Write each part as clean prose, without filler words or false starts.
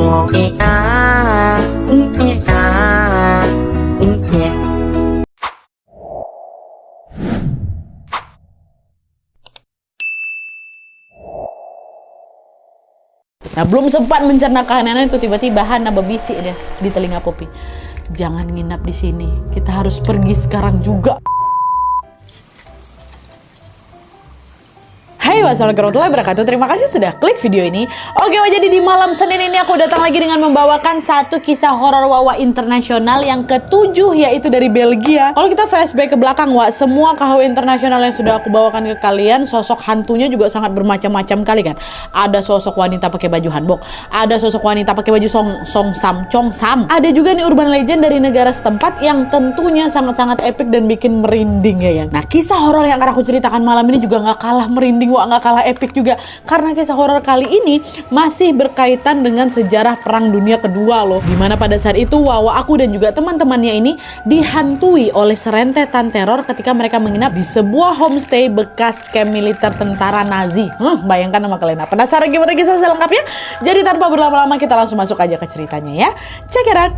Nah, belum sempat mencerna kehadiran itu tiba-tiba Hana berbisik dia di telinga Poppy. Jangan nginap di sini. Kita harus pergi sekarang juga. Hai, wassalamualaikum warahmatullahi wabarakatuh. Terima kasih sudah klik video ini. Oke, jadi di malam Senin ini aku datang lagi dengan membawakan satu kisah horor Wawa internasional yang ke-7, yaitu dari Belgia. Kalau kita flashback ke belakang, semua KHW internasional yang sudah aku bawakan ke kalian, sosok hantunya juga sangat bermacam-macam kali kan. Ada sosok wanita pakai baju hanbok, ada sosok wanita pakai baju chong sam. Ada juga nih urban legend dari negara setempat yang tentunya sangat-sangat epic dan bikin merinding ya kan. Nah, kisah horor yang akan aku ceritakan malam ini juga nggak kalah merinding, nggak kalah epic juga, karena kisah horor kali ini masih berkaitan dengan sejarah Perang Dunia Kedua loh, dimana pada saat itu Wawa, aku dan juga teman-temannya ini dihantui oleh serentetan teror ketika mereka menginap di sebuah homestay bekas camp militer tentara Nazi. Bayangkan nama kalian. Penasaran gimana kisah selengkapnya? Jadi tanpa berlama-lama kita langsung masuk aja ke ceritanya ya. Check it out.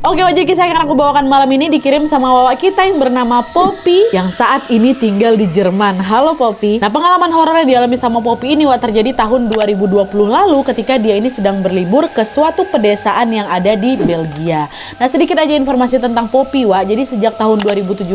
Oke, wajah kisah yang akan aku bawakan malam ini dikirim sama Wawa kita yang bernama Poppy, yang saat ini tinggal di Jerman. Halo Poppy. Nah, pengalaman horor yang dialami sama Poppy ini terjadi tahun 2020 lalu ketika dia ini sedang berlibur ke suatu pedesaan yang ada di Belgia. Nah, sedikit aja informasi tentang Poppy, Jadi sejak tahun 2017,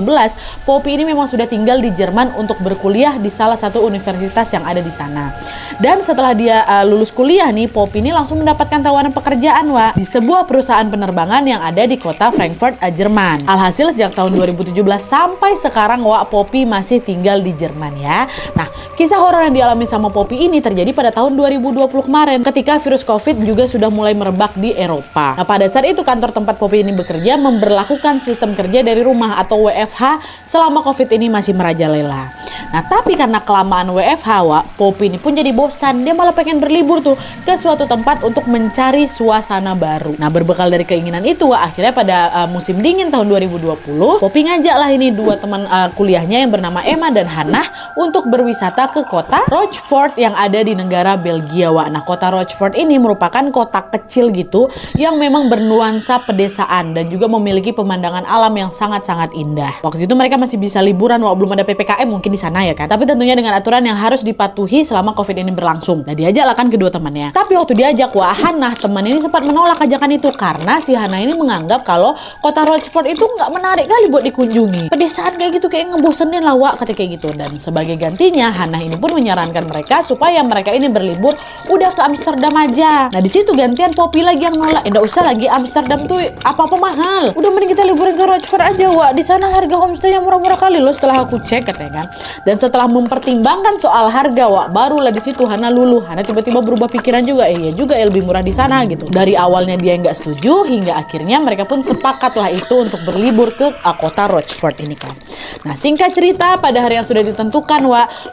Poppy ini memang sudah tinggal di Jerman untuk berkuliah di salah satu universitas yang ada di sana. Dan setelah dia lulus kuliah nih, Poppy ini langsung mendapatkan tawaran pekerjaan, di sebuah perusahaan penerbangan yang ada di kota Frankfurt, Jerman. Alhasil sejak tahun 2017 sampai sekarang Poppy masih tinggal di Jerman ya. Nah, kisah horor yang dialami sama Poppy ini terjadi pada tahun 2020 kemarin ketika virus COVID juga sudah mulai merebak di Eropa. Nah, pada saat itu kantor tempat Poppy ini bekerja memberlakukan sistem kerja dari rumah atau WFH selama COVID ini masih merajalela. Nah, tapi karena kelamaan WFH, Poppy ini pun jadi bosan. Dia malah pengen berlibur tuh ke suatu tempat untuk mencari suasana baru. Nah, berbekal dari keinginan itu, akhirnya pada musim dingin tahun 2020, Poppy ngajak lah ini dua teman kuliahnya yang bernama Emma dan Hannah untuk berwisata ke kota Rochefort yang ada di negara Belgia, Nah, kota Rochefort ini merupakan kota kecil gitu yang memang bernuansa pedesaan dan juga memiliki pemandangan alam yang sangat-sangat indah. Waktu itu mereka masih bisa liburan, belum ada PPKM mungkin di sana ya kan. Tapi tentunya dengan aturan yang harus dipatuhi selama COVID ini berlangsung. Nah, diajak lah kan kedua temannya. Tapi waktu diajak, Hannah teman ini sempat menolak ajakan itu karena si Hannah ini menganggap kalau kota Rochefort itu nggak menarik kali buat dikunjungi. Pedesaan kayak gitu kayak ngebosenin lah, kata kayak gitu. Dan sebagai gantinya, Hannah ini pun menyarankan mereka supaya mereka ini berlibur udah ke Amsterdam aja. Nah, di situ gantian Poppy lagi yang nolak. Nggak usah lagi, Amsterdam tuh apa-apa mahal. Udah mending kita liburan ke Rochefort aja, Di sana harga homestay yang murah-murah kali loh setelah aku cek, katanya kan. Dan setelah mempertimbangkan soal harga, barulah di situ Hannah luluh. Hannah tiba-tiba berubah pikiran juga, iya juga lebih murah di sana gitu. Dari awalnya dia nggak setuju hingga akhirnya mereka pun sepakatlah itu untuk berlibur ke kota Rochefort ini kan. Nah, singkat cerita, pada hari yang sudah ditentukan,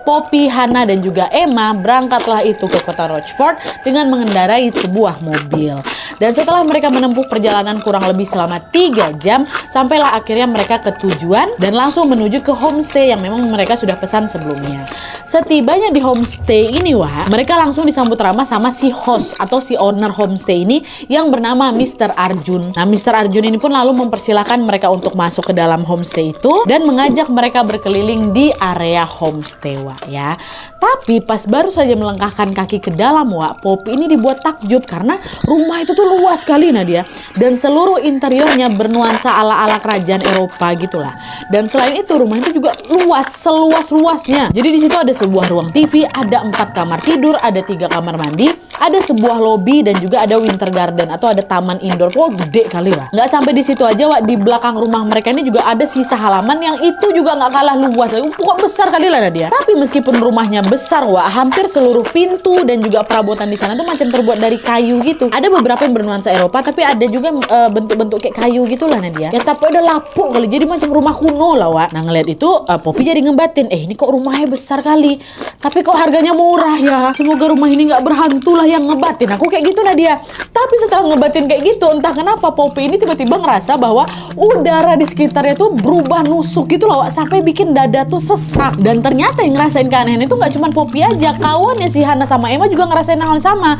Poppy, Hannah dan juga Emma berangkatlah itu ke kota Rochefort dengan mengendarai sebuah mobil. Dan setelah mereka menempuh perjalanan kurang lebih selama 3 jam, sampailah akhirnya mereka ke tujuan dan langsung menuju ke homestay yang memang mereka sudah pesan sebelumnya. Setibanya di homestay ini, mereka langsung disambut ramah sama si host atau si owner homestay ini yang bernama Mr. Arjun. Nah, Mr. Arjun ini pun lalu mempersilahkan mereka untuk masuk ke dalam homestay itu dan mengajak mereka berkeliling di area homestay, ya. Tapi pas baru saja melangkahkan kaki ke dalam, Poppy ini dibuat takjub karena rumah itu tuh luas sekali, Nadia. Dan seluruh interiornya bernuansa ala-ala kerajaan Eropa gitulah. Dan selain itu rumah itu juga luas, seluas-luasnya. Jadi di situ ada sebuah ruang TV, ada 4 kamar tidur, ada 3 kamar mandi, ada sebuah lobby dan juga ada winter garden atau ada taman indoor. Gede kali lah. Nggak sampai di situ aja, di belakang rumah mereka ini juga ada sisa halaman yang itu juga nggak kalah luas. Kok besar kali lah Nadia. Tapi meskipun rumahnya besar, Wak, hampir seluruh pintu dan juga perabotan di sana tuh macam terbuat dari kayu gitu. Ada beberapa yang bernuansa Eropa, tapi ada juga bentuk-bentuk kayak kayu gitulah Nadia. Ya tapi udah lapuk kali, jadi macam rumah kuno lah, Wak. Nah ngeliat itu, Poppy jadi ngebatin, ini kok rumahnya besar kali, tapi kok harganya murah ya. Semoga rumah ini nggak berhantu lah yang ngebatin. Aku kayak gitu Nadia. Tapi setelah ngebatin kayak gitu, entah kenapa Poppy ini tiba-tiba ngerasa bahwa udara di sekitarnya tuh berubah nusuk gitu loh, Wak, sampai bikin dada tuh sesak. Dan ternyata yang ngerasain keanehan itu nggak cuma Poppy aja, kawannya si Hana sama Emma juga ngerasain hal yang sama.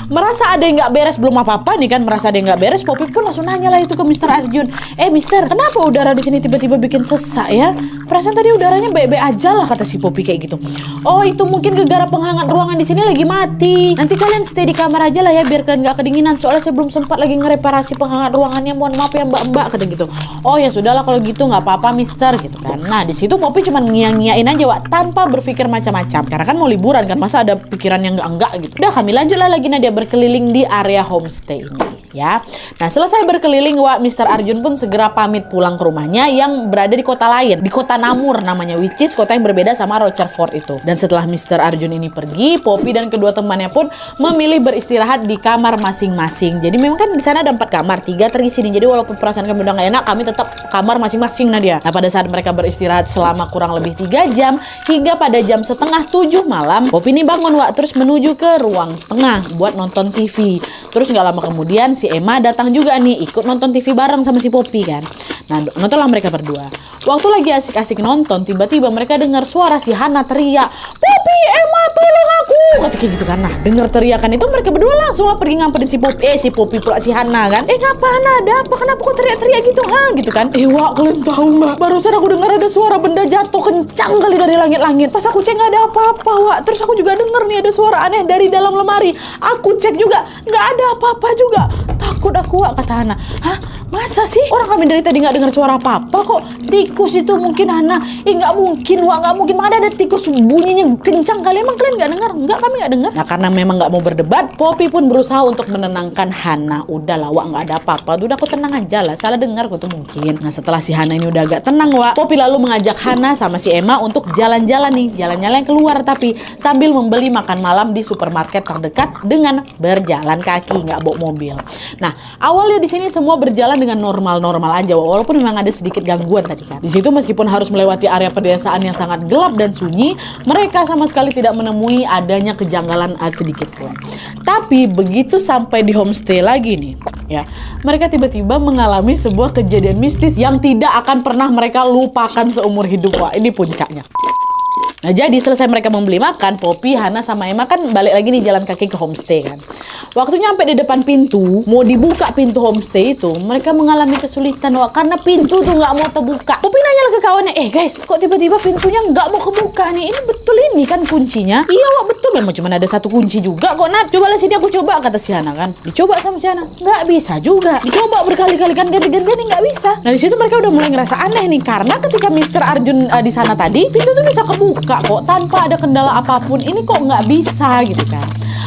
Merasa ada yang nggak beres, belum apa-apa nih kan, merasa ada yang nggak beres, Poppy pun langsung nanya lah itu ke Mr. Arjun. Mister, kenapa udara di sini tiba-tiba bikin sesak ya? Perasaan tadi udaranya baik-baik aja lah, kata si Poppy kayak gitu. Oh, itu mungkin gara-gara penghangat ruangan di sini lagi mati. Nanti kalian stay di kamar aja lah ya, biar kalian nggak kedinginan. Soalnya saya belum sempat lagi ngereparasi penghangat ruangannya. Mohon maaf ya mbak-mbak, kata gitu. Oh ya sudahlah kalau gitu, nggak apa-apa Mister, gitu kan. Nah di situ Poppy cuma ngia-ngiain aja, Wak, tanpa berpikir macam-macam. Karena kan mau liburan kan, masa ada pikiran yang enggak gitu. Udah, kami lanjutlah lagi Nadia berkeliling di area homestay ini ya. Nah selesai berkeliling, Wak, Mr. Arjun pun segera pamit pulang ke rumahnya yang berada di kota lain, di kota Namur namanya, which is kota yang berbeda sama Rochefort itu. Dan setelah Mr. Arjun ini pergi, Poppy dan kedua temannya pun memilih beristirahat di kamar masing-masing. Jadi memang kan di sana ada 4 kamar, 3 terisi nih. Jadi walaupun perasaan kami udah gak enak, kami tetap kamar masing-masing Nadia. Nah pada saat mereka beristirahat selama kurang lebih 3 jam, hingga pada jam setengah 7 malam, Poppy ini bangun, Wak, terus menuju ke ruang tengah buat nonton TV. Terus nggak lama kemudian si Emma datang juga nih, ikut nonton TV bareng sama si Poppy kan. Nah nontonlah mereka berdua. Waktu lagi asik-asik nonton, tiba-tiba mereka dengar suara si Hana teriak, "Poppy, Emma, tolong aku!" Kata kayak gitu kan. Nah dengar teriakan itu, mereka berdua langsung lah pergi ngamperin si Poppy. Si Poppy pula si Hana kan. Ngapa Hana, ada apa? Kenapa kok teriak-teriak gitu? Gitu kan. Wak, kalian tahu nggak? Barusan aku dengar ada suara benda jatuh kencang kali dari langit-langit. Pas aku cek nggak ada apa-apa, Wak. Terus aku juga dengar nih ada suara aneh dari dalam lemari. Aku cek juga nggak ada apa-apa juga. Takut aku, Wak, kata Hana. Hah? Masa sih? Orang kami dari tadi nggak dengar suara apa-apa kok. Tikus itu mungkin, Hana. Nggak mungkin, Wak, nggak mungkin. Mana ada tikus bunyinya kencang kali. Emang kalian nggak dengar? Nggak, kami nggak dengar. Nah karena memang nggak mau berdebat, Poppy pun berusaha untuk menenangkan Hana. Udahlah, Wak, nggak ada apa-apa. Udah aku tenang aja lah. Salah dengar kok tuh mungkin. Nah setelah si Hana ini udah agak tenang, Wak, Poppy lalu mengajak Hana sama si Emma untuk jalan-jalan nih. Jalan-jalan keluar tapi sambil membeli makan malam di supermarket terdekat dengan berjalan kaki, nggak bawa mobil. Nah awalnya di sini semua berjalan dengan normal-normal aja, walaupun memang ada sedikit gangguan tadi kan. Di situ meskipun harus melewati area pedesaan yang sangat gelap dan sunyi, mereka sama sekali tidak menemui adanya kejanggalan sedikit pun. Tapi begitu sampai di homestay lagi nih, ya, mereka tiba-tiba mengalami sebuah kejadian mistis yang tidak akan pernah mereka lupakan seumur hidup. Wah, ini puncaknya. Nah jadi selesai mereka membeli makan, Poppy, Hana sama Emma kan balik lagi nih jalan kaki ke homestay kan. Waktu nyampe di depan pintu, mau dibuka pintu homestay itu, mereka mengalami kesulitan, Wak, karena pintu tuh nggak mau terbuka. Poppy nanya ke kawannya, guys, kok tiba-tiba pintunya nggak mau kebuka nih? Ini betul ini kan kuncinya? Iya, Wak, betul. Memang cuma ada satu kunci juga kok, Nat. Coba lah sini aku coba, kata si Hana kan. Dicoba sama si Hana, nggak bisa juga. Dicoba berkali-kali kan, ganti-gantian nih nggak bisa. Nah di situ mereka udah mulai ngerasa aneh nih, karena ketika Mr. Arjun di sana tadi, pintu tuh bisa kebuka kok tanpa ada kendala apapun. Ini kok nggak bisa gitu kan.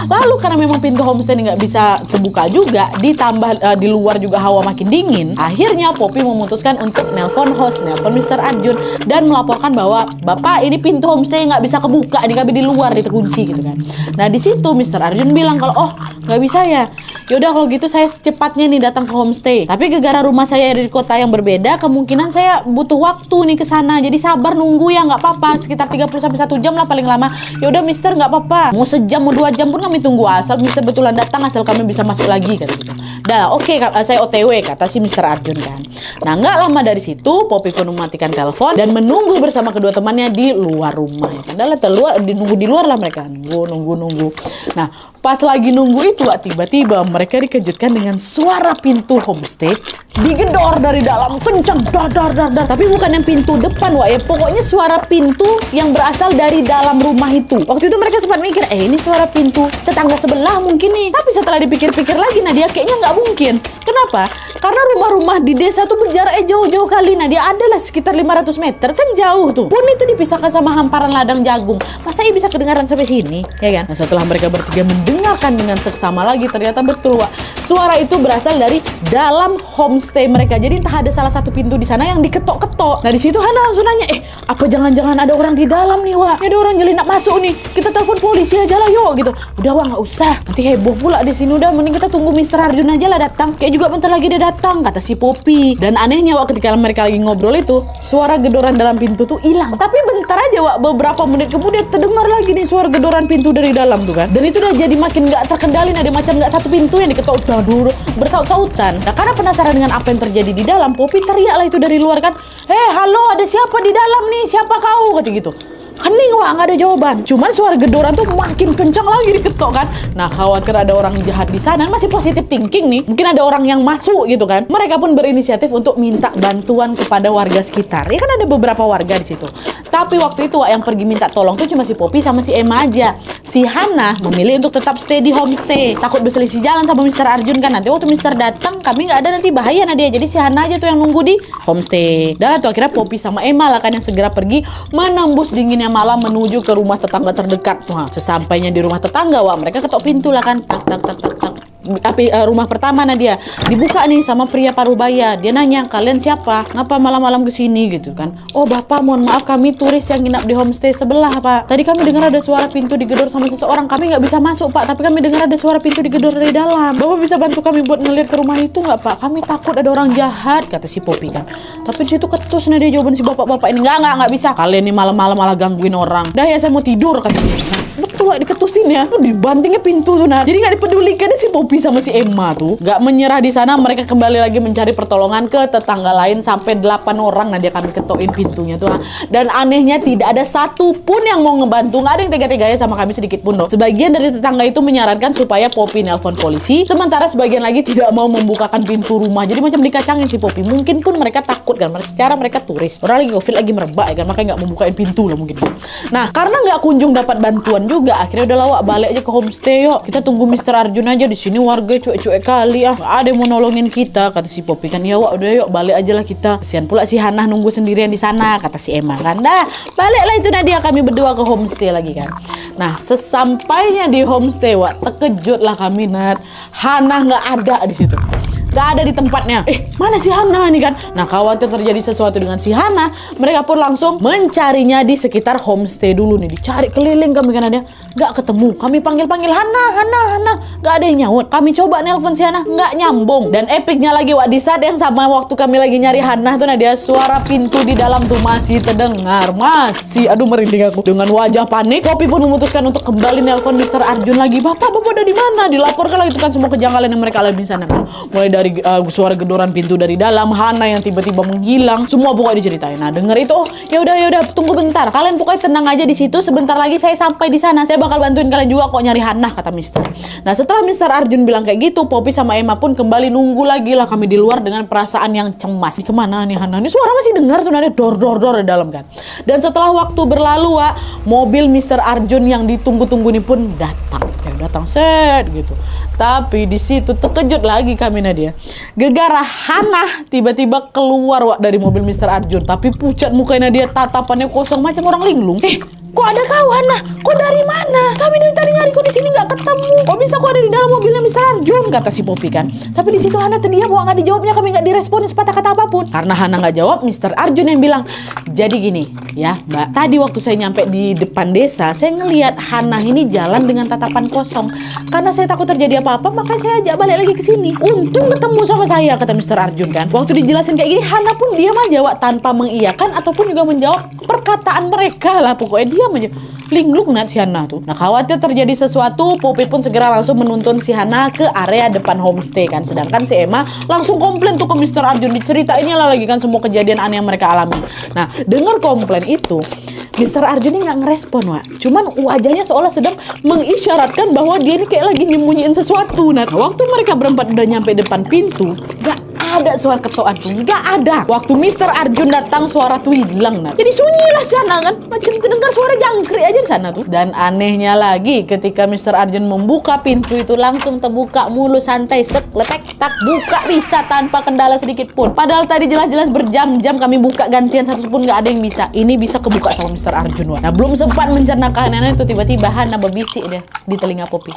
Lalu karena memang pintu homestay nggak bisa terbuka juga, ditambah di luar juga hawa makin dingin, akhirnya Poppy memutuskan untuk nelpon host, nelpon Mr. Arjun dan melaporkan bahwa, "Bapak, ini pintu homestay nggak bisa kebuka, kami di luar, terkunci," gitu kan. Nah di situ Mr. Arjun bilang kalau, "Oh, nggak bisa ya. Yaudah kalau gitu saya secepatnya nih datang ke homestay. Tapi gara-gara rumah saya ada di kota yang berbeda, kemungkinan saya butuh waktu nih ke sana. Jadi sabar nunggu ya, nggak apa-apa. Sekitar 30 sampai 1 jam lah paling lama." "Yaudah Mister, nggak apa-apa. Mau sejam mau 2 jam pun kami tunggu, asal Mister betulan datang, asal kami bisa masuk lagi," kata gitu. "Dah, oke, saya OTW," kata si Mr. Arjun kan. Nah nggak lama dari situ, Poppy pun mematikan telepon dan menunggu bersama kedua temannya di luar rumah. Padahal nunggu di luar lah mereka, nunggu. Nah pas lagi nunggu itu, tiba-tiba mereka dikejutkan dengan suara pintu homestay digedor dari dalam kencang, dar. Tapi bukan yang pintu depan, Wak, ya. Pokoknya suara pintu yang berasal dari dalam rumah itu. Waktu itu mereka sempat mikir, ini suara pintu tetangga sebelah mungkin nih. Tapi setelah dipikir-pikir lagi, Nadia, kayaknya nggak mungkin. Kenapa? Karena rumah-rumah di desa tuh berjaraknya jauh-jauh kali. Nah dia adalah sekitar 500 meter, kan jauh tuh. Pun itu dipisahkan sama hamparan ladang jagung. Masa ia bisa kedengaran sampai sini, ya kan? Nah setelah mereka bertiga mendengarkan dengan seksama lagi, ternyata betul Wak, suara itu berasal dari dalam homestay mereka. Jadi entah ada salah satu pintu di sana yang diketok-ketok. Nah di situ Hana langsung nanya, apa jangan-jangan ada orang di dalam nih Wak? Ada orang nyelinap masuk nih. Kita telepon polisi aja lah yuk gitu. Udah Wak, nggak usah. Nanti heboh pula di sini. Udah mending kita tunggu Mr. Arjun aja lah datang. Kayak juga bentar lagi dia datang, kata si Poppy. Dan anehnya Wak, ketika mereka lagi ngobrol itu, suara gedoran dalam pintu tuh hilang. Tapi bentar aja Wak, beberapa menit kemudian terdengar lagi nih suara gedoran pintu dari dalam tuh kan. Dan itu udah jadi makin nggak terkendali. Ada macam nggak satu pintu yang diketok dulu bersaut-sautan. Nah karena penasaran dengan apa yang terjadi di dalam, Poppy teriaklah itu dari luar kan, halo, ada siapa di dalam nih? Siapa kau? Kata gitu. Hening Wak, nggak ada jawaban. Cuman suara gedoran tuh makin kencang lagi diketok kan. Nah khawatir ada orang jahat di sana, masih positif thinking nih. Mungkin ada orang yang masuk gitu kan. Mereka pun berinisiatif untuk minta bantuan kepada warga sekitar. Ya kan ada beberapa warga di situ. Tapi waktu itu Wak, yang pergi minta tolong tuh cuma si Poppy sama si Emma aja. Si Hana memilih untuk tetap stay di homestay. Takut berselisih jalan sama Mr. Arjun kan. Nanti waktu Mr. datang kami nggak ada, nanti bahaya Nadia. Jadi si Hana aja tuh yang nunggu di homestay. Dan tuh akhirnya Poppy sama Emma lah kan yang segera pergi menembus dinginnya malam menuju ke rumah tetangga terdekat. Wah, sesampainya di rumah tetangga Wak, mereka ketok pintu lah kan. Tak tak tak tak tak. Rumah pertama Nadia dibuka nih sama pria parubaya. Dia nanya, kalian siapa? Ngapa malam-malam kesini gitu kan? Oh bapak, mohon maaf kami turis yang nginap di homestay sebelah Pak. Tadi kami dengar ada suara pintu digedor sama seseorang. Kami nggak bisa masuk Pak, tapi kami dengar ada suara pintu digedor dari dalam. Bapak bisa bantu kami buat ngeliat ke rumah itu nggak Pak? Kami takut ada orang jahat, kata si Poppy kan. Tapi di situ ketus Nadia jawaban si bapak-bapak ini. Nggak bisa. Kalian nih malam-malam malah gangguin orang. Dah ya saya mau tidur kan. Betul diketusin ya. Dibantingnya pintu tuh nah. Jadi nggak dipedulikan si Poppy sama si Emma tuh. Nggak menyerah di sana, mereka kembali lagi mencari pertolongan ke tetangga lain sampai 8 orang. Nah dia kami ketokin pintunya tuh. Dan anehnya tidak ada satu pun yang mau ngebantu. Nggak ada yang tega-teganya sama kami sedikit pun loh. Sebagian dari tetangga itu menyarankan supaya Poppy nelpon polisi, sementara sebagian lagi tidak mau membukakan pintu rumah. Jadi macam dikacangin si Poppy. Mungkin pun mereka takut kan, secara mereka turis. Orang lagi COVID lagi merebak ya kan, makanya nggak membukain pintu lah mungkin. Nah karena nggak kunjung dapat bantuan juga, akhirnya udah lawak balik aja ke homestay yuk. Kita tunggu Mr. Arjun aja di sini, warga cuek-cuek kali ah. Nggak ada yang mau nolongin kita, kata si Poppy kan. Ya Wak, udah yuk balik aja lah kita. Kasian pula si Hana nunggu sendirian di sana, kata si Emma kan. Dah baliklah itu Nadia, kami berdua ke homestay lagi kan. Nah sesampainya di homestay Wak, terkejut lah kami Nat. Hana nggak ada di situ. Gak ada di tempatnya. Mana si Hana nih kan? Nah khawatir terjadi sesuatu dengan si Hana, mereka pun langsung mencarinya di sekitar homestay dulu nih. Dicari keliling kami kan ada, gak ketemu. Kami panggil-panggil Hana, gak ada yang nyaut. Kami coba nelpon si Hana, gak nyambung. Dan epicnya lagi Wak, di saat yang sama waktu kami lagi nyari Hana tuh Nadia, suara pintu di dalam tuh masih terdengar. Aduh merinding aku. Dengan wajah panik, Poppy pun memutuskan untuk kembali nelpon Mr. Arjun lagi. Bapak udah di mana? Dilaporkan lagi itu kan semua kejanggalan yang mereka alami di sana kan. Mulai dari suara gedoran pintu dari dalam, Hana yang tiba-tiba menghilang, semua pokoknya diceritain. Nah denger itu, ya udah tunggu bentar, kalian pokoknya tenang aja di situ, sebentar lagi saya sampai di sana, saya bakal bantuin kalian juga kok nyari Hana, kata Mister. Nah setelah Mr. Arjun bilang kayak gitu, Poppy sama Emma pun kembali nunggu lagi lah kami di luar dengan perasaan yang cemas. Ini kemana nih Hana? Ini suara masih dengar tuh, ada dor di dalam kan. Dan setelah waktu berlalu Wak, mobil Mr. Arjun yang ditunggu-tunggu ini pun datang set gitu. Tapi di situ terkejut lagi kami Nadia. Gegara Hana tiba-tiba keluar Wak dari mobil Mr. Arjun. Tapi pucat mukanya dia, tatapannya kosong macam orang linglung. Kok ada kau Hana? Kok dari mana? Kami dari tadi nyari kau di sini nggak ketemu. Kok bisa kau ada di dalam mobilnya Mr. Arjun? Kata si Poppy kan. Tapi di situ Hana terdiam Wak, nggak dijawabnya, kami nggak diresponin sepatah kata apapun. Karena Hana nggak jawab, Mr. Arjun yang bilang, jadi gini ya Mbak, tadi waktu saya nyampe di depan desa, saya ngelihat Hana ini jalan dengan tatapan kosong. Karena saya takut terjadi apa-apa, makanya saya ajak balik lagi ke sini. Untung ketemu sama saya, kata Mr. Arjun kan. Waktu dijelasin kayak gini, Hana pun diam aja Wak, tanpa mengiyakan ataupun juga menjawab perkataan mereka lah. Pokoknya diam aja. Linglung Nat si Hana tuh. Nah khawatir terjadi sesuatu, Poppy pun segera langsung menuntun si Hana ke area depan homestay kan. Sedangkan si Emma langsung komplain tuh ke Mr. Arjun. Diceritainnya lah lagi kan semua kejadian aneh yang mereka alami. Nah dengar komplain itu, Mr. Arjun ini nggak ngerespon Wak. Cuman wajahnya seolah sedang mengisyaratkan bahwa dia ini kayak lagi nyembunyiin sesuatu. Nah waktu mereka berempat udah nyampe depan pintu, gak ada suara ketokan tuh, nggak ada. Waktu Mr. Arjun datang suara tuh hilang nah. Jadi sunyilah sana kan, macam terdengar suara jangkrik aja di sana tuh. Dan anehnya lagi ketika Mr. Arjun membuka pintu itu langsung terbuka mulu santai letek tak buka bisa tanpa kendala sedikit pun. Padahal tadi jelas-jelas berjam-jam kami buka gantian satu pun nggak ada yang bisa. Ini bisa kebuka sama Mr. Arjun wah. Nah belum sempat mencerna kehadirannya itu tiba-tiba Hana berbisik deh di telinga Poppy.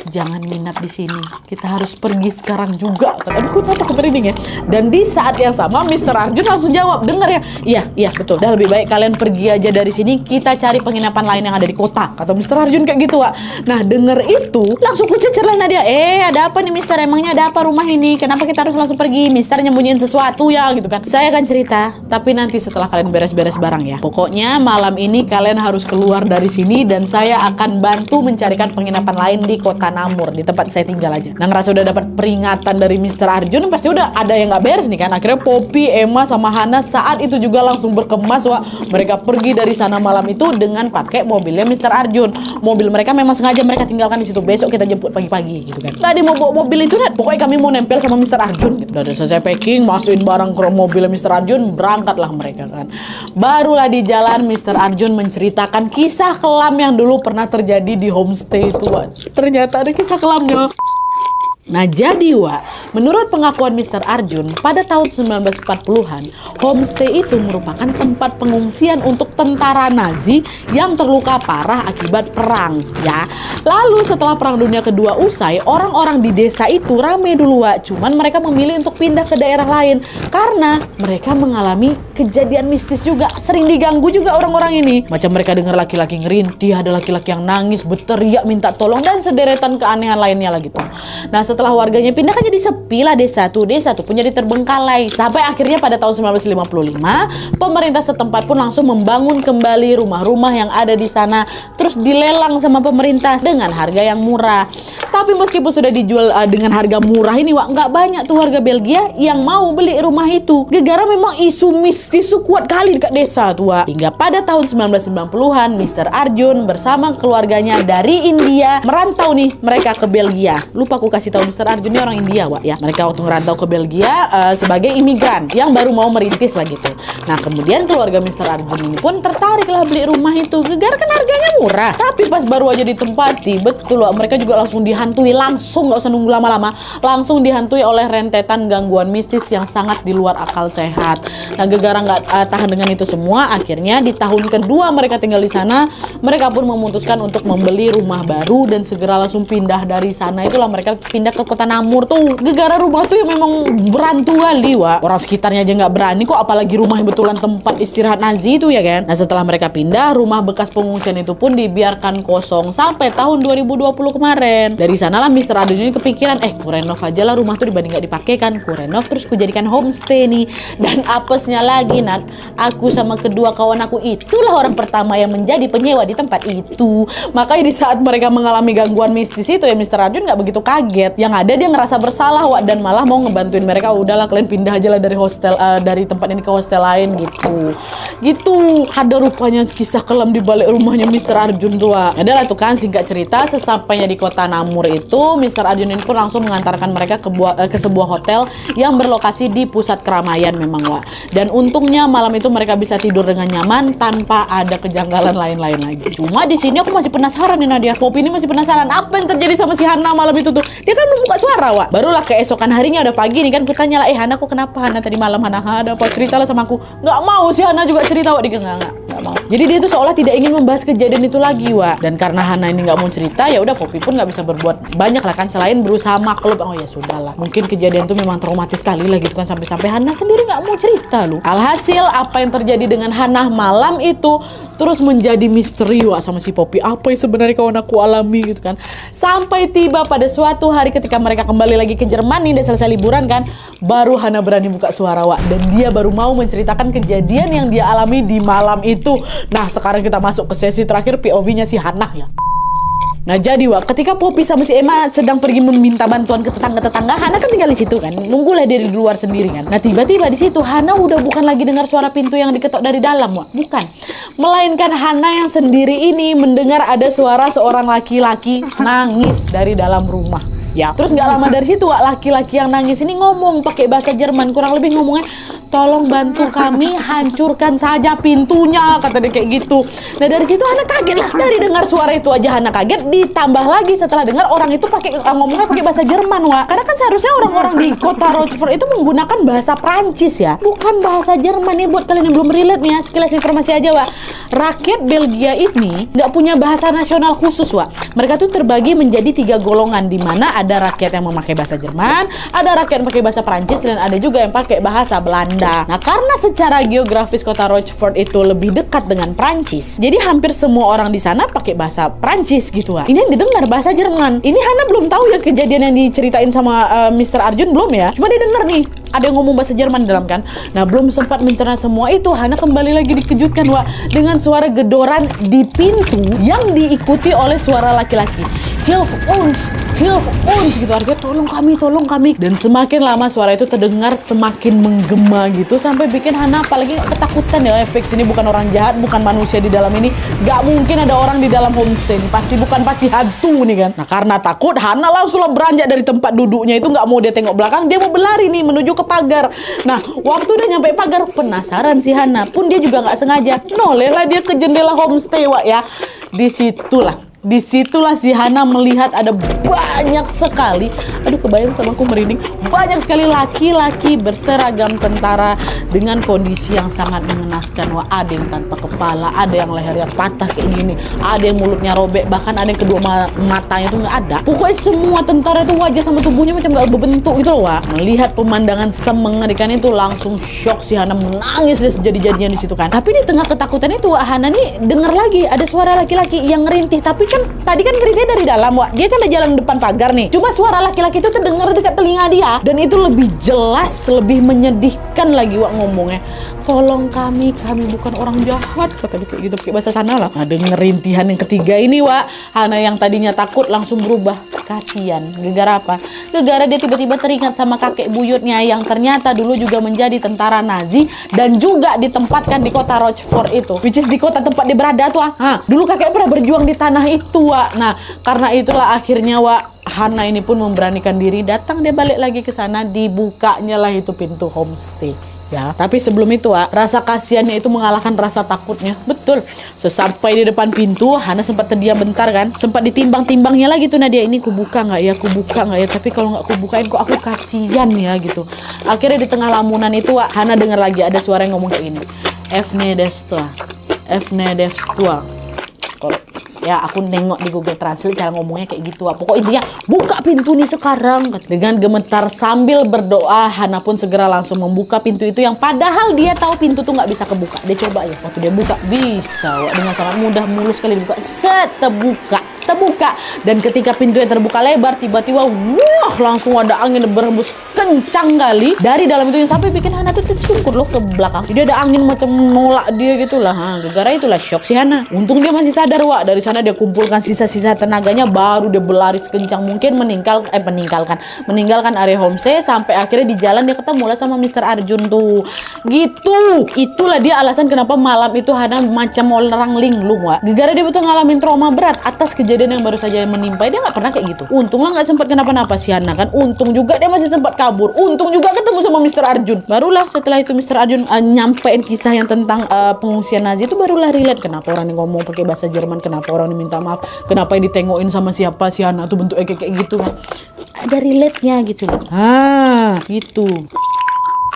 Jangan nginap di sini. Kita harus pergi sekarang juga. Aduh, kenapa kemerinding ya? Dan di saat yang sama, Mr. Arjun langsung jawab, dengar ya? Iya, betul. Dah lebih baik kalian pergi aja dari sini. Kita cari penginapan lain yang ada di kota. Kata Mr. Arjun kayak gitu, Wak. Nah, denger itu, langsung kucecer lah Nadia. Ada apa nih, Mister? Emangnya ada apa rumah ini? Kenapa kita harus langsung pergi? Mister nyembunyiin sesuatu ya, gitu kan? Saya akan cerita, tapi nanti setelah kalian beres-beres barang ya. Pokoknya malam ini kalian harus keluar dari sini dan saya akan bantu mencarikan penginapan lain di kota Namur, di tempat saya tinggal aja. Nah ngerasa udah dapat peringatan dari Mr. Arjun, pasti udah ada yang nggak beres nih kan. Akhirnya Poppy, Emma sama Hana saat itu juga langsung berkemas wah. Mereka pergi dari sana malam itu dengan pakai mobilnya Mr. Arjun. Mobil mereka memang sengaja mereka tinggalkan di situ. Besok kita jemput pagi-pagi gitu kan. Tadi mau bawa mobil itu kan, pokoknya kami mau nempel sama Mr. Arjun. Gitu. Udah selesai packing, masukin barang ke mobilnya Mr. Arjun, berangkatlah mereka kan. Barulah di jalan Mr. Arjun menceritakan kisah kelam yang dulu pernah terjadi di homestay itu wah. Ternyata ada kisah kelamnya. Nah jadi Wak, menurut pengakuan Mr. Arjun, pada tahun 1940-an, homestay itu merupakan tempat pengungsian untuk tentara Nazi yang terluka parah akibat perang, ya. Lalu setelah Perang Dunia Kedua usai, orang-orang di desa itu rame dulu Wak, cuman mereka memilih untuk pindah ke daerah lain karena mereka mengalami kejadian mistis juga, sering diganggu juga orang-orang ini. Macam mereka dengar laki-laki ngerintih, ada laki-laki yang nangis, berteriak minta tolong dan sederetan keanehan lainnya lagi tuh. Nah setelah warganya pindah kan jadi sepi lah desa tuh pun jadi terbengkalai. Sampai akhirnya pada tahun 1955 pemerintah setempat pun langsung membangun kembali rumah-rumah yang ada di sana, terus dilelang sama pemerintah dengan harga yang murah. Tapi meskipun sudah dijual dengan harga murah ini Wak, nggak banyak tuh warga Belgia yang mau beli rumah itu. Gara-gara memang isu mistis tuh kuat kali dekat desa tuh Wak. Hingga pada tahun 1990-an Mr. Arjun bersama keluarganya dari India merantau nih mereka ke Belgia. Lupa aku kasih tahu Mr. Arjun ini orang India Wak ya. Mereka waktu ngerantau ke Belgia sebagai imigran yang baru mau merintis lah gitu. Nah kemudian keluarga Mr. Arjun ini pun tertarik lah beli rumah itu. Gara-gara kan harganya murah. Tapi pas baru aja ditempati, betul Wak, mereka juga langsung dihantui langsung, nggak usah nunggu lama-lama, langsung dihantui oleh rentetan gangguan mistis yang sangat di luar akal sehat. Nah gara-gara nggak tahan dengan itu semua, akhirnya di tahun kedua mereka tinggal di sana, mereka pun memutuskan untuk membeli rumah baru dan segera langsung pindah dari sana. Itulah mereka pindah ke kota Namur tuh. Gara-gara rumah tuh yang memang berantu kali Wak. Orang sekitarnya aja nggak berani kok, apalagi rumah yang betulan tempat istirahat Nazi itu ya kan. Nah setelah mereka pindah, rumah bekas pengungsian itu pun dibiarkan kosong sampai tahun 2020 kemarin. Dari sanalah Mr. Arjun ini kepikiran, ku renov aja lah rumah tuh dibanding nggak dipakai kan. Ku renov terus ku jadikan homestay nih. Dan apesnya lagi Nat, aku sama kedua kawan aku itulah orang pertama yang menjadi penyewa di tempat itu. Makanya di saat mereka mengalami gangguan mistis itu ya Mr. Arjun nggak begitu kaget. Yang ada dia ngerasa bersalah Wak, dan malah mau ngebantuin mereka. Udahlah kalian pindah aja lah dari hostel, dari tempat ini ke hostel lain gitu. Ada rupanya kisah kelam di balik rumahnya Mr. Arjun tuh Wak. Adalah tuh kan, singkat cerita, sesampainya di kota Namur itu Mr. Arjun ini pun langsung mengantarkan mereka ke sebuah hotel yang berlokasi di pusat keramaian memang Wak. Dan untungnya malam itu mereka bisa tidur dengan nyaman tanpa ada kejanggalan lain-lain lagi. Cuma di sini aku masih penasaran nih Nadia. Poppy ini masih penasaran apa yang terjadi sama si Hana malam itu tuh. Dia kan belum buka suara Wak. Barulah keesokan harinya udah pagi nih kan, kutanya lah, Hana kok kenapa Hana tadi malam Hana ada apa, ceritalah sama aku. Nggak mau si Hana juga cerita Wak. Dia nggak mau. Jadi dia tuh seolah tidak ingin membahas kejadian itu lagi Wak. Dan karena Hana ini nggak mau cerita, ya udah Poppy pun nggak bisa berbuat banyak lah kan selain berusaha maklum. Oh ya sudahlah, mungkin kejadian itu memang traumatis sekali lah gitu kan, sampai Hana sendiri nggak mau cerita loh. Alhasil apa yang terjadi dengan Hana malam itu terus menjadi misteri Wak sama si Poppy. Apa yang sebenarnya kawan aku alami gitu kan. Sampai tiba pada suatu hari ketika mereka kembali lagi ke Jerman nih dan selesai liburan kan, baru Hana berani buka suara Wak. Dan dia baru mau menceritakan kejadian yang dia alami di malam itu. Nah sekarang kita masuk ke sesi terakhir POV-nya si Hana ya. Nah jadi Wak, ketika Poppy sama si Emma sedang pergi meminta bantuan ke tetangga-tetangga, Hana kan tinggal di situ kan, nunggulah dia di luar sendiri kan. Nah tiba-tiba di situ Hana udah bukan lagi dengar suara pintu yang diketok dari dalam Wak, bukan. Melainkan Hana yang sendiri ini mendengar ada suara seorang laki-laki nangis dari dalam rumah. ya. Terus nggak lama dari situ laki-laki yang nangis ini ngomong pakai bahasa Jerman, kurang lebih ngomongnya, tolong bantu kami hancurkan saja pintunya, kata dia kayak gitu. Nah dari situ Hana kaget lah, dari dengar suara itu aja Hana kaget, ditambah lagi setelah dengar orang itu ngomongnya pakai bahasa Jerman, Wak. Karena kan seharusnya orang-orang di kota Rochefort itu menggunakan bahasa Prancis ya, bukan bahasa Jerman. Nih buat kalian yang belum relate nih ya, sekilas informasi aja, Wak. Rakyat Belgia ini nggak punya bahasa nasional khusus, Wak. Mereka tuh terbagi menjadi 3 golongan, di mana ada rakyat yang memakai bahasa Jerman, ada rakyat yang pakai bahasa Prancis, dan ada juga yang pakai bahasa Belanda. Nah, karena secara geografis kota Rochefort itu lebih dekat dengan Prancis, jadi hampir semua orang di sana pakai bahasa Prancis gitu, Wak. Ini yang didengar bahasa Jerman. Ini Hana belum tahu ya kejadian yang diceritain sama Mr. Arjun, belum ya. Cuma dia dengar nih, ada yang ngomong bahasa Jerman di dalam kan. Nah, belum sempat mencerna semua itu, Hana kembali lagi dikejutkan, Wak, dengan suara gedoran di pintu yang diikuti oleh suara laki-laki. Hilf uns gitu, artinya tolong kami. Dan semakin lama suara itu terdengar semakin menggema gitu, sampai bikin Hana apalagi ketakutan ya. Fix ini bukan orang jahat, bukan manusia di dalam ini, gak mungkin ada orang di dalam homestay ini, pasti hantu nih kan. Nah karena takut, Hana langsung beranjak dari tempat duduknya itu, gak mau dia tengok belakang, dia mau berlari nih menuju ke pagar. Nah waktu udah nyampe pagar, penasaran si Hana pun, dia juga gak sengaja noleh lah dia ke jendela homestay, Wak ya. Disitulah si Hana melihat ada banyak sekali, aduh kebayang sama aku merinding, banyak sekali laki-laki berseragam tentara dengan kondisi yang sangat mengenaskan. Wah, ada yang tanpa kepala, ada yang lehernya patah kayak gini, ada yang mulutnya robek, bahkan ada yang kedua matanya tuh nggak ada. Pokoknya semua tentara itu wajah sama tubuhnya macam nggak berbentuk gitu loh, Wah. Melihat pemandangan semengerikan itu langsung shock, si Hana menangis deh sejadi-jadinya di situ kan. Tapi di tengah ketakutan itu, Hana nih dengar lagi ada suara laki-laki yang ngerintih, tapi kan tadi kan ngerintih dari dalam, Wak. Dia kan ada jalan depan pagar nih. Cuma suara laki-laki itu terdengar dekat telinga dia, dan itu lebih jelas, lebih menyedihkan lagi, Wak, ngomongnya. Tolong kami bukan orang jahat, kata dia kayak gitu pakai bahasa sana lah. Nah, denger rintihan yang ketiga ini, Wak, Hana yang tadinya takut langsung berubah kasihan. Gegara apa? Gegara dia tiba-tiba teringat sama kakek buyutnya yang ternyata dulu juga menjadi tentara Nazi dan juga ditempatkan di kota Rochefort itu, which is di kota tempat dia berada tuh. Dulu kakek pernah berjuang di tanah itu, Wak. Nah, karena itulah akhirnya, Wak, Hana ini pun memberanikan diri datang, dia balik lagi ke sana, dibukanya lah itu pintu homestay. Ya, tapi sebelum itu, Wak, rasa kasihannya itu mengalahkan rasa takutnya. Betul. Sesampai di depan pintu, Hana sempat terdiam bentar kan. Sempat ditimbang-timbangnya lagi tuh Nadia, ini kubuka nggak ya? Tapi kalau nggak kubukain kok aku kasihan ya gitu. Akhirnya di tengah lamunan itu, Wak, Hana dengar lagi ada suara yang ngomong kayak gini. Evne destua. Kalau ya aku nengok di Google Translate cara ngomongnya kayak gitu. Pokoknya intinya buka pintu nih sekarang. Dengan gemetar sambil berdoa, Hana pun segera langsung membuka pintu itu yang padahal dia tahu pintu tuh nggak bisa kebuka. Dia coba ya, waktu dia buka bisa, Wak, dengan sangat mudah, mulus sekali dibuka. Terbuka. Dan ketika pintunya terbuka lebar, tiba-tiba wah, langsung ada angin berhembus kencang kali dari dalam itu yang sampai bikin Hana tuh tersungkur loh ke belakang. Jadi ada angin macam nolak dia gitulah. Gegara itulah shock si Hana. Untung dia masih sadar, Wak. Dari sana dia kumpulkan sisa-sisa tenaganya, baru dia berlari sekencang mungkin meninggalkan area homestay, sampai akhirnya di jalan dia ketemu lah sama Mr. Arjun tuh. Gitu. Itulah dia alasan kenapa malam itu Hana macam orang linglung, Wak. Gegara dia betul ngalamin trauma berat atas kejadian yang baru saja menimpa. Dia nggak pernah kayak gitu. Untunglah nggak sempat kenapa-napa si Hana kan. Untung juga dia masih sempat kabur. Untung juga ketemu sama Mr. Arjun. Barulah setelah itu Mr. Arjun nyampein kisah yang tentang pengungsian Nazi itu, barulah relate kenapa orang yang ngomong pakai bahasa Jerman, kenapa orang yang minta maaf, kenapa yang ditengokin sama siapa si Hana tuh bentuknya kayak gitu kan. Ada relate-nya gitu loh. Gitu.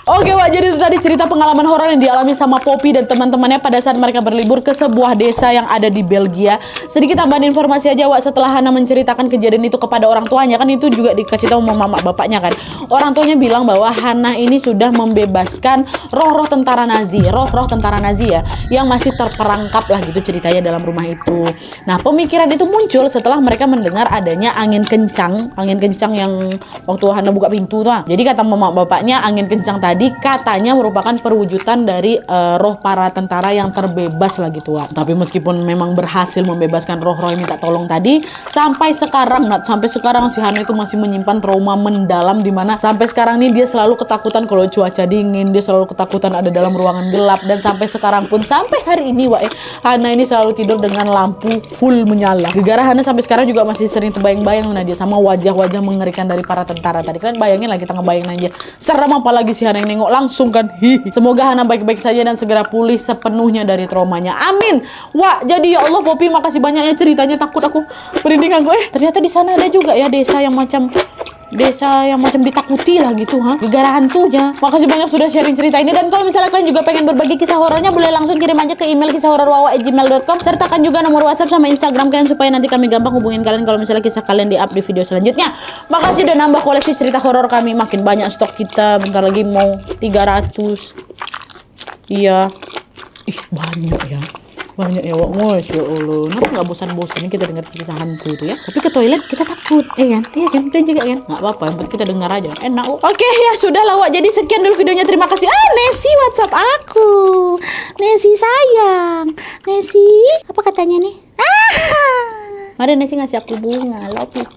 Oke, Wak, jadi itu tadi cerita pengalaman horor yang dialami sama Poppy dan teman-temannya pada saat mereka berlibur ke sebuah desa yang ada di Belgia. Sedikit tambahan informasi aja, Wak, setelah Hana menceritakan kejadian itu kepada orang tuanya, kan itu juga dikasih tahu sama mama bapaknya kan. Orang tuanya bilang bahwa Hana ini sudah membebaskan roh-roh tentara Nazi ya, yang masih terperangkap lah gitu ceritanya dalam rumah itu. Nah, pemikiran itu muncul setelah mereka mendengar adanya angin kencang yang waktu Hana buka pintu tuh. Jadi kata mama bapaknya, angin kencang tadi tadi katanya merupakan perwujudan dari roh para tentara yang terbebas lah gitu, Wak. Tapi meskipun memang berhasil membebaskan roh-roh yang minta tolong tadi, sampai sekarang si Hana itu masih menyimpan trauma mendalam, dimana sampai sekarang nih dia selalu ketakutan kalau cuaca dingin, dia selalu ketakutan ada dalam ruangan gelap, dan sampai sekarang pun sampai hari ini, Wak, Hana ini selalu tidur dengan lampu full menyala. Gegara Hana sampai sekarang juga masih sering terbayang-bayang dia sama wajah-wajah mengerikan dari para tentara tadi. Kalian bayangin lah, kita ngebayangin aja serem apalagi si Hana yang nengok langsung kan. Semoga Hana baik-baik saja dan segera pulih sepenuhnya dari traumanya. Amin. Wah, jadi ya Allah Poppy, makasih banyak ya ceritanya, takut aku merinding aku. Ternyata di sana ada juga ya desa yang macam ditakuti lah gitu, gegara hantunya. Makasih banyak sudah sharing cerita ini, dan kalau misalnya kalian juga pengen berbagi kisah horornya, boleh langsung kirim aja ke email kisahhororwawa@gmail.com, sertakan juga nomor WhatsApp sama Instagram kalian supaya nanti kami gampang hubungin kalian kalau misalnya kisah kalian di-up di video selanjutnya. Makasih udah nambah koleksi cerita horor kami, makin banyak stok kita, bentar lagi mau 300. Iya. Ih, banyak ya. Banyak ya, Wak. Masya Allah. Kenapa nggak bosan-bosan kita dengar kisah hantu itu ya? Tapi ke toilet kita takut, kan? Iya kan? Kalian juga kan? Nggak apa-apa, yang penting kita dengar aja. Enak. Oke, ya sudah lah, Wak. Jadi sekian dulu videonya. Terima kasih. Nesi WhatsApp aku. Nesi sayang. Nesi, apa katanya nih? Mari Nesi ngasih aku bunga. Love you.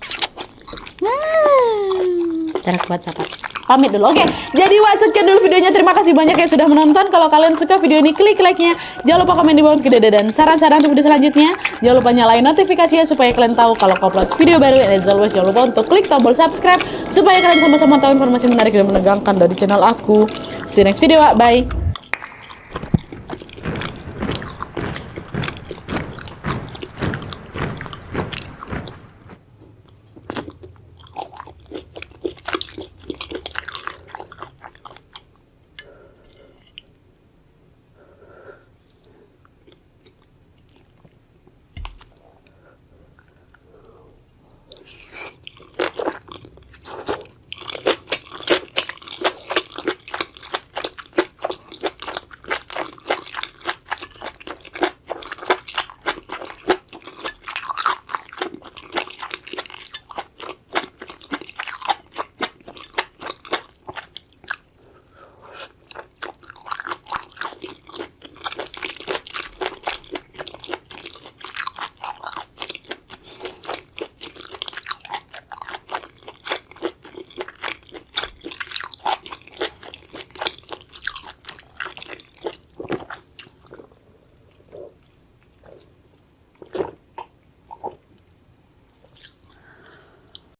Ntar aku WhatsApp. Pamit dulu. Oke, jadi Wak, sekian dulu videonya. Terima kasih banyak yang sudah menonton. Kalau kalian suka video ini, klik like-nya. Jangan lupa komen di bawah ide dan saran-saran untuk video selanjutnya. Jangan lupa nyalain notifikasinya supaya kalian tahu kalau aku upload video baru. And as always, jangan lupa untuk klik tombol subscribe supaya kalian sama-sama tahu informasi menarik dan menegangkan dari channel aku. See you next video, Wak. Bye.